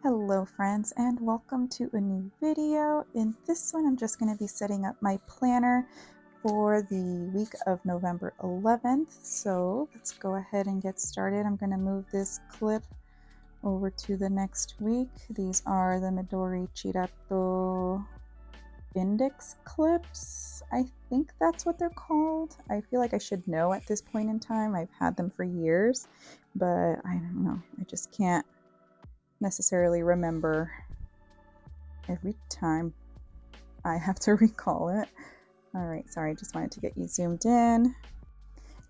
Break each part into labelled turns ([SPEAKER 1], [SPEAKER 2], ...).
[SPEAKER 1] Hello friends, and welcome to a new video. In this one I'm just going to be setting up my planner for the week of November 11th. So let's go ahead and get started. I'm going to move this clip over to the next week. These are the Midori Chirato index clips. I think that's what they're called. I feel like I should know at this point in time. I've had them for years, but I don't know. I just can't necessarily remember every time I have to recall it. All right, sorry, just wanted to get you zoomed in.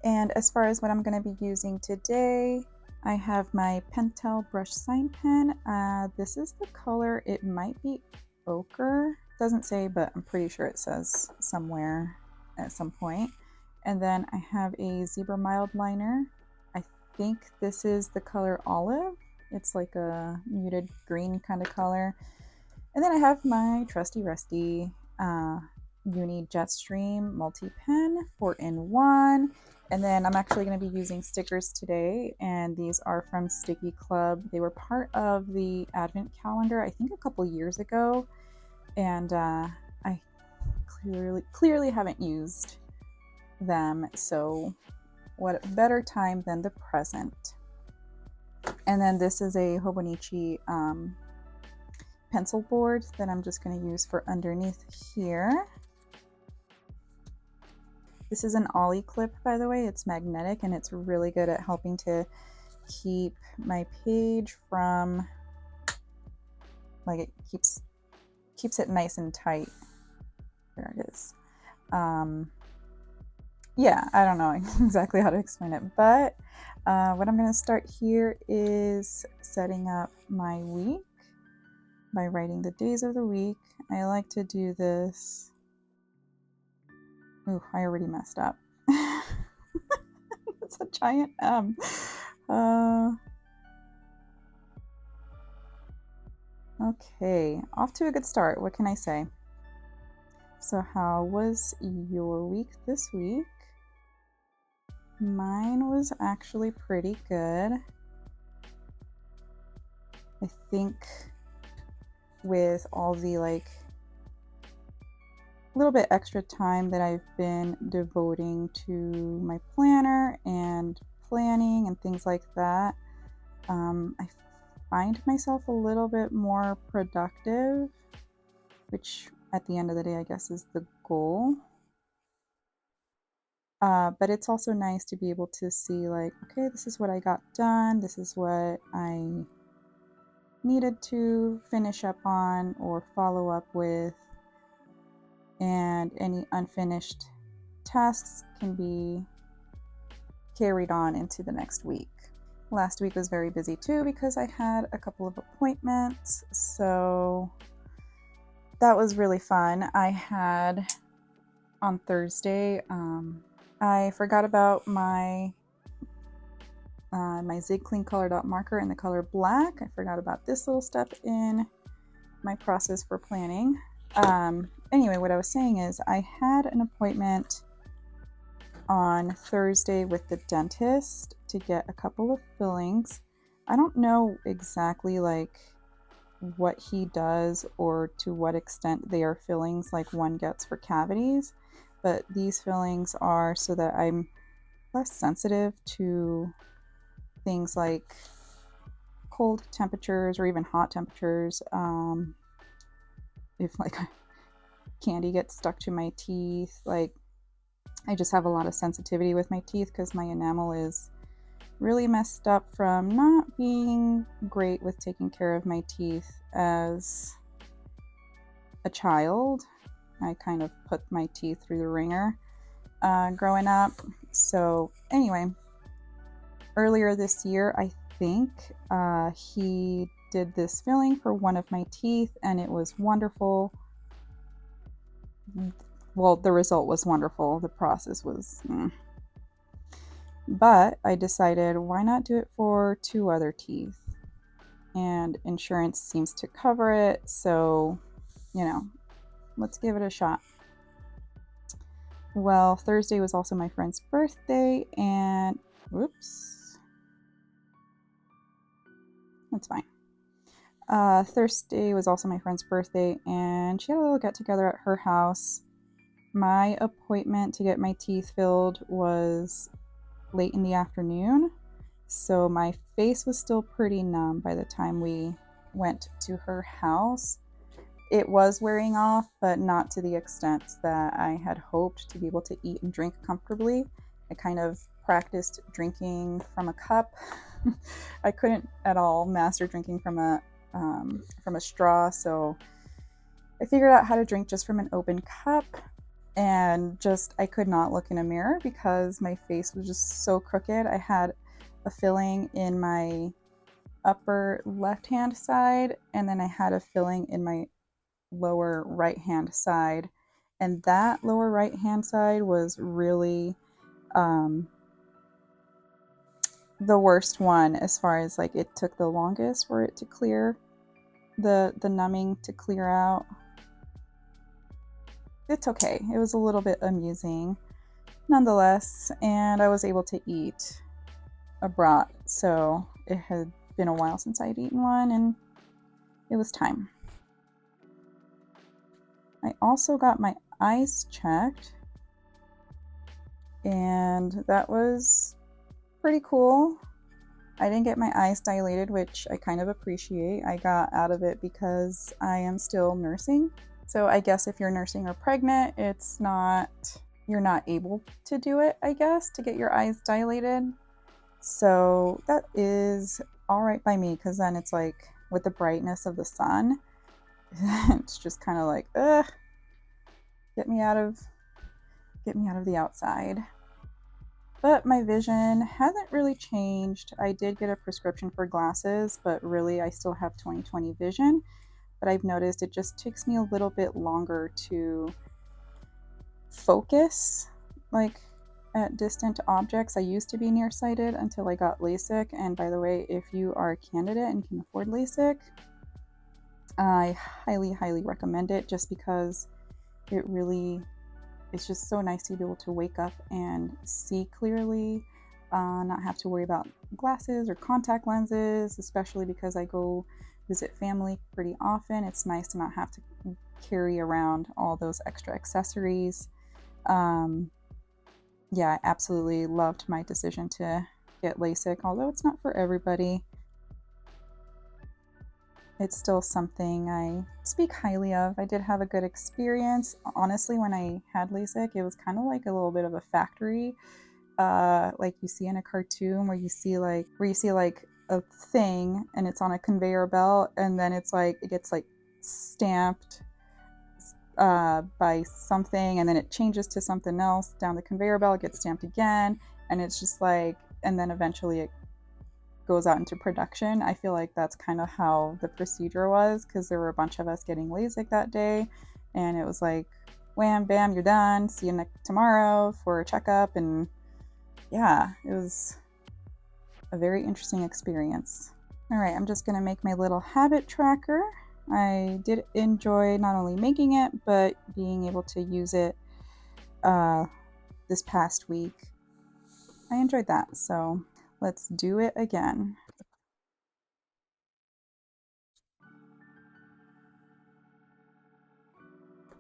[SPEAKER 1] And as far as what I'm going to be using today, I have my Pentel brush sign pen. This is the color, it might be ochre. Doesn't say, but I'm pretty sure it says somewhere at some point. And then I have a Zebra Mild liner. I think this is the color Olive. It's like a muted green kind of color. And then I have my trusty rusty Uni Jetstream multi-pen 4-in-1. And then I'm actually going to be using stickers today, and these are from Sticky Club. They were part of the Advent calendar, I think a couple years ago, and I clearly haven't used them, so what better time than the present. And then this is a Hobonichi pencil board that I'm just going to use for underneath here. This is an ollie clip, by the way. It's magnetic and it's really good at helping to keep my page from, like, it keeps it nice and tight. There it is. Yeah, I don't know exactly how to explain it, but what I'm going to start here is setting up my week by writing the days of the week. I like to do this. Ooh, I already messed up. It's a giant M. Okay, off to a good start. What can I say? So how was your week this week? Mine was actually pretty good. I think with all the a little bit extra time that I've been devoting to my planner and planning and things like that, I find myself a little bit more productive, which at the end of the day I guess is the goal. But it's also nice to be able to see, like, okay, this is what I got done, this is what I needed to finish up on or follow up with, and any unfinished tasks can be carried on into the next week. Last week was very busy too because I had a couple of appointments, so that was really fun. I had on Thursday, I forgot about my Zig Clean color dot marker in the color black. I forgot about this little step in my process for planning. Anyway, what I was saying is I had an appointment on Thursday with the dentist to get a couple of fillings. I don't know exactly like what he does or to what extent they are fillings like one gets for cavities, but these fillings are so that I'm less sensitive to things like cold temperatures or even hot temperatures. If like candy gets stuck to my teeth, like I just have a lot of sensitivity with my teeth because my enamel is really messed up from not being great with taking care of my teeth as a child. I kind of put my teeth through the ringer growing up. So anyway, earlier this year, I think he did this filling for one of my teeth and it was wonderful. Well, the result was wonderful. The process was But I decided, why not do it for 2 other teeth? And insurance seems to cover it, so, you know, let's give it a shot. Well, Thursday was also my friend's birthday, and whoops, that's fine. Thursday was also my friend's birthday, and she had a little get together at her house. My appointment to get my teeth filled was late in the afternoon, so my face was still pretty numb by the time we went to her house. It was wearing off, but not to the extent that I had hoped to be able to eat and drink comfortably. I kind of practiced drinking from a cup. I couldn't at all master drinking from a straw, so I figured out how to drink just from an open cup, and just I could not look in a mirror because my face was just so crooked. I had a filling in my upper left hand side, and then I had a filling in my lower right hand side, and that lower right hand side was really the worst one, as far as like it took the longest for it to clear, the numbing to clear out. It's okay, it was a little bit amusing nonetheless, and I was able to eat a brat, so it had been a while since I'd eaten one and it was time. I also got my eyes checked, and that was pretty cool. I didn't get my eyes dilated, which I kind of appreciate. I got out of it because I am still nursing. So I guess if you're nursing or pregnant, you're not able to do it, I guess, to get your eyes dilated. So that is all right by me, because then it's like with the brightness of the sun, it's just kind of like, ugh, get me out of the outside. But my vision hasn't really changed. I did get a prescription for glasses, but really I still have 20/20 vision. But I've noticed it just takes me a little bit longer to focus, like at distant objects. I used to be nearsighted until I got LASIK. And by the way, if you are a candidate and can afford LASIK, I highly, highly recommend it, just because it's just so nice to be able to wake up and see clearly, not have to worry about glasses or contact lenses, especially because I go visit family pretty often. It's nice to not have to carry around all those extra accessories. Yeah, I absolutely loved my decision to get LASIK, although it's not for everybody. It's still something I speak highly of. I did have a good experience. Honestly, when I had LASIK, it was kind of like a little bit of a factory, like you see in a cartoon, where you see like a thing and it's on a conveyor belt, and then it's like it gets like stamped by something, and then it changes to something else down the conveyor belt, it gets stamped again, and it's just like, and then eventually it goes out into production. I feel like that's kind of how the procedure was, because there were a bunch of us getting LASIK that day, and it was like, wham, bam, you're done. See you tomorrow for a checkup. And yeah, it was a very interesting experience. All right, I'm just gonna make my little habit tracker. I did enjoy not only making it, but being able to use it this past week. I enjoyed that, so let's do it again.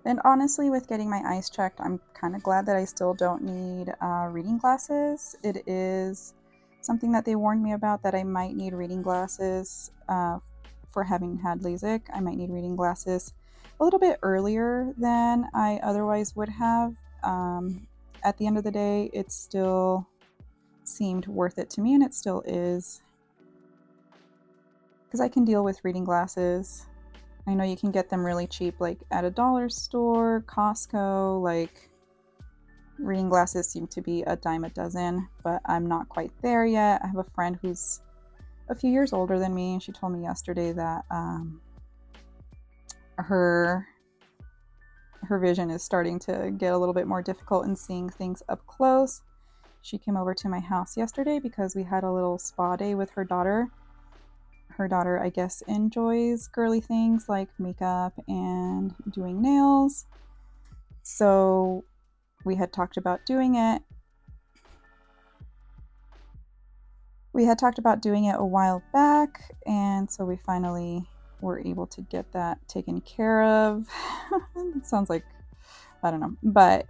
[SPEAKER 1] And honestly, with getting my eyes checked, I'm kind of glad that I still don't need reading glasses. It is something that they warned me about, that I might need reading glasses for having had LASIK. I might need reading glasses a little bit earlier than I otherwise would have. At the end of the day, it still seemed worth it to me, and it still is, because I can deal with reading glasses. I know you can get them really cheap, like at a dollar store, Costco. Like, reading glasses seem to be a dime a dozen, but I'm not quite there yet. I have a friend who's a few years older than me, and she told me yesterday that her vision is starting to get a little bit more difficult in seeing things up close. She came over to my house yesterday because we had a little spa day with her daughter. Her daughter, I guess, enjoys girly things like makeup and doing nails. So we had talked about doing it. We had talked about doing it a while back, and so we finally were able to get that taken care of. It sounds like, I don't know, but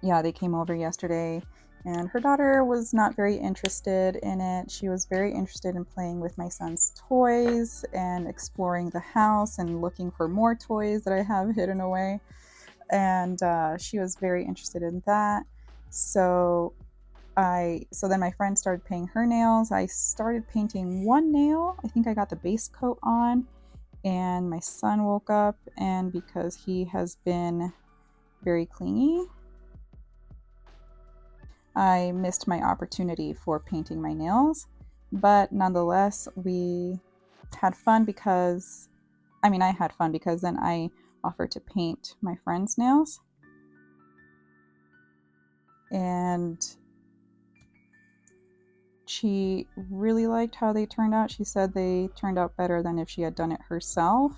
[SPEAKER 1] yeah, they came over yesterday, and her daughter was not very interested in it. She was very interested in playing with my son's toys and exploring the house and looking for more toys that I have hidden away. And she was very interested in that. So then my friend started painting her nails. I started painting one nail. I think I got the base coat on, and my son woke up, and because he has been very clingy, I missed my opportunity for painting my nails. But nonetheless, we had fun because, I mean, I had fun because then I offered to paint my friend's nails. And she really liked how they turned out. She said they turned out better than if she had done it herself.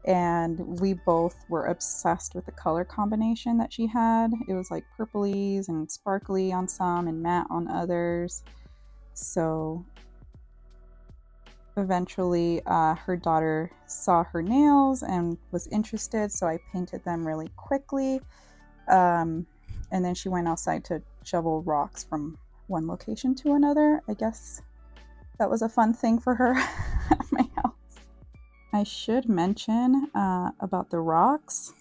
[SPEAKER 1] And we both were obsessed with the color combination that she had. It was like purplies and sparkly on some and matte on others. So eventually her daughter saw her nails and was interested, so I painted them really quickly. And then she went outside to shovel rocks from one location to another. I guess that was a fun thing for her at my house. I should mention about the rocks.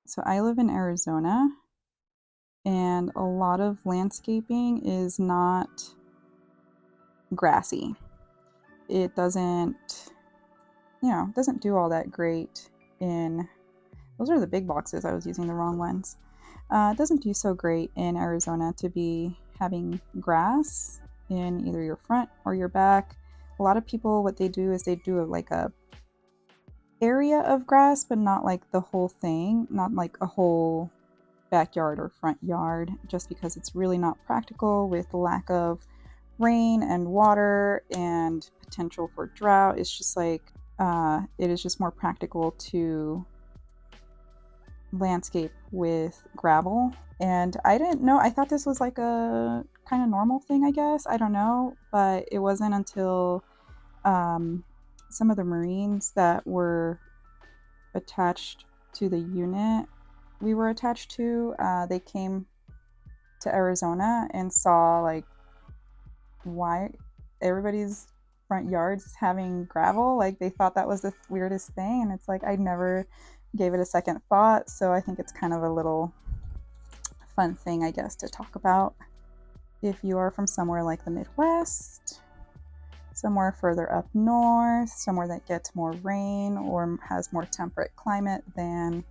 [SPEAKER 1] So I live in Arizona, and a lot of landscaping is not grassy. It doesn't do all that great in, those are the big boxes, I was using the wrong ones. It doesn't do so great in Arizona to be having grass in either your front or your back. A lot of people, what they do is they do like a area of grass, but not like the whole thing, not like a whole backyard or front yard, just because it's really not practical with the lack of rain and water and potential for drought. It's just like it is just more practical to landscape with gravel. And I didn't know, I thought this was like a kind of normal thing, I guess, I don't know, but it wasn't until some of the Marines that were attached to the unit we were attached to, they came to Arizona and saw like why everybody's front yards having gravel. Like they thought that was the weirdest thing, and it's like I never gave it a second thought. So I think it's kind of a little fun thing, I guess, to talk about. If you are from somewhere like the Midwest, somewhere further up north, somewhere that gets more rain or has more temperate climate than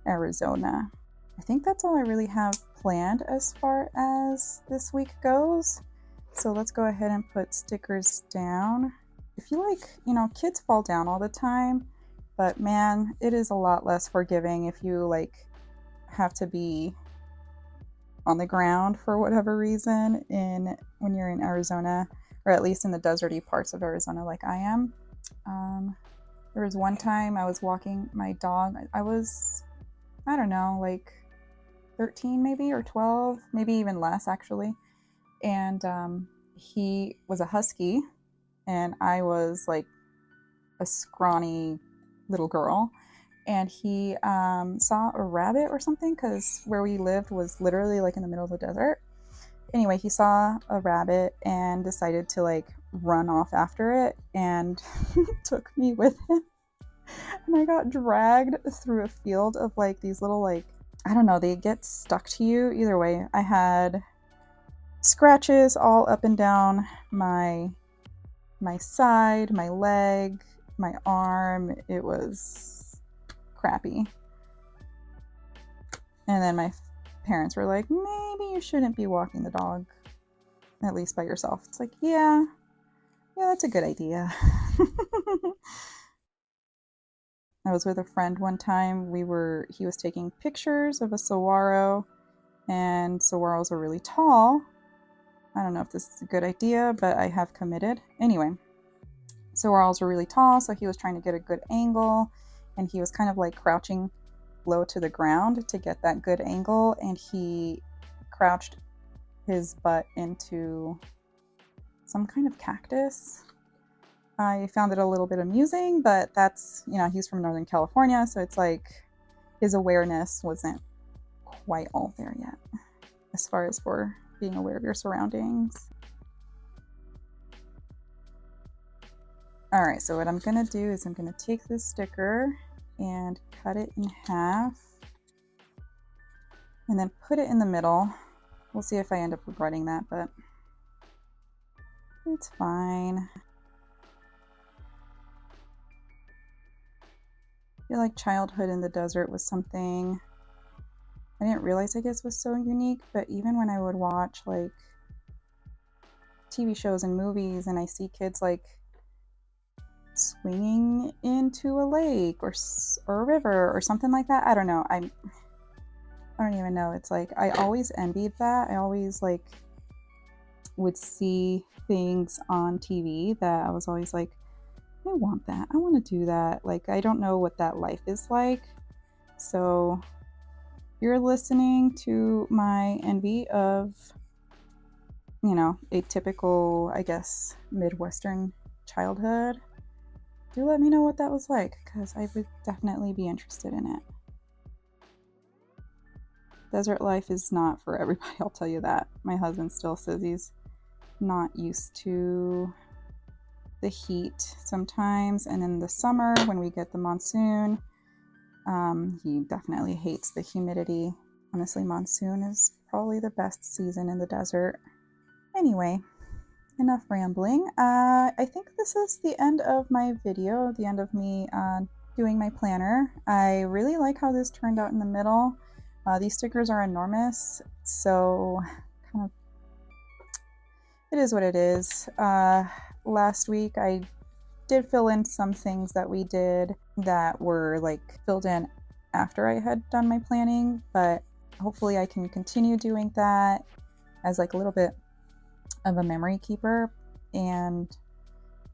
[SPEAKER 1] Arizona. I think that's all I really have planned as far as this week goes. So let's go ahead and put stickers down. I feel like, kids fall down all the time, but man, it is a lot less forgiving if you like have to be on the ground for whatever reason when you're in Arizona, or at least in the deserty parts of Arizona like I am. There was one time I was walking my dog. I was, I don't know, like 13 maybe, or 12, maybe even less actually. And he was a husky, and I was like a scrawny little girl. And he saw a rabbit or something, because where we lived was literally like in the middle of the desert. Anyway, he saw a rabbit and decided to like run off after it, and took me with him. And I got dragged through a field of like these little, like, I don't know, they get stuck to you. Either way, I had scratches all up and down my side, my leg, my arm. It was crappy. And then my parents were like, maybe you shouldn't be walking the dog, at least by yourself. It's like, yeah, that's a good idea. I was with a friend one time. He was taking pictures of a saguaro, and saguaros are really tall. I don't know if this is a good idea, but I have committed. Anyway, saguaros are really tall, so he was trying to get a good angle, and he was kind of like crouching low to the ground to get that good angle, and he crouched his butt into some kind of cactus. I found it a little bit amusing, but that's, you know, he's from Northern California, so it's like his awareness wasn't quite all there yet as far as for being aware of your surroundings. All right, so what I'm gonna do is I'm gonna take this sticker and cut it in half and then put it in the middle. We'll see if I end up regretting that, but it's fine. I feel like childhood in the desert was something I didn't realize I guess was so unique, but even when I would watch like TV shows and movies and I see kids like swinging into a lake or a river or something like that, I don't know. I don't even know. It's like I always envied that. I always like would see things on TV that I was always like, I want that. I want to do that. Like I don't know what that life is like. So you're listening to my envy of, you know, a typical, I guess, Midwestern childhood. Do let me know what that was like, because I would definitely be interested in it. Desert life is not for everybody, I'll tell you that. My husband still says he's not used to the heat sometimes, and in the summer when we get the monsoon, he definitely hates the humidity. Honestly, monsoon is probably the best season in the desert. Anyway, enough rambling. I think this is the end of my video, the end of me doing my planner. I really like how this turned out in the middle. These stickers are enormous, so kind of it is what it is. Last week I did fill in some things that we did that were like filled in after I had done my planning, but hopefully I can continue doing that as like a little bit of a memory keeper and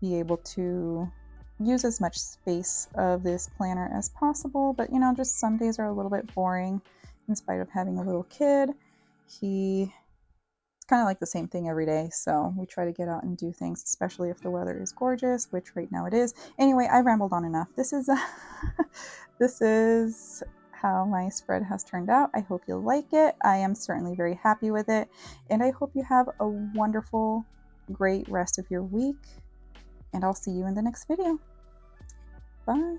[SPEAKER 1] be able to use as much space of this planner as possible. But you know, just some days are a little bit boring in spite of having a little kid. It's kind of like the same thing every day, so we try to get out and do things, especially if the weather is gorgeous, which right now it is. Anyway, I rambled on enough. This is this is how my spread has turned out. I hope you like it. I am certainly very happy with it, and I hope you have a wonderful, great rest of your week, and I'll see you in the next video. Bye.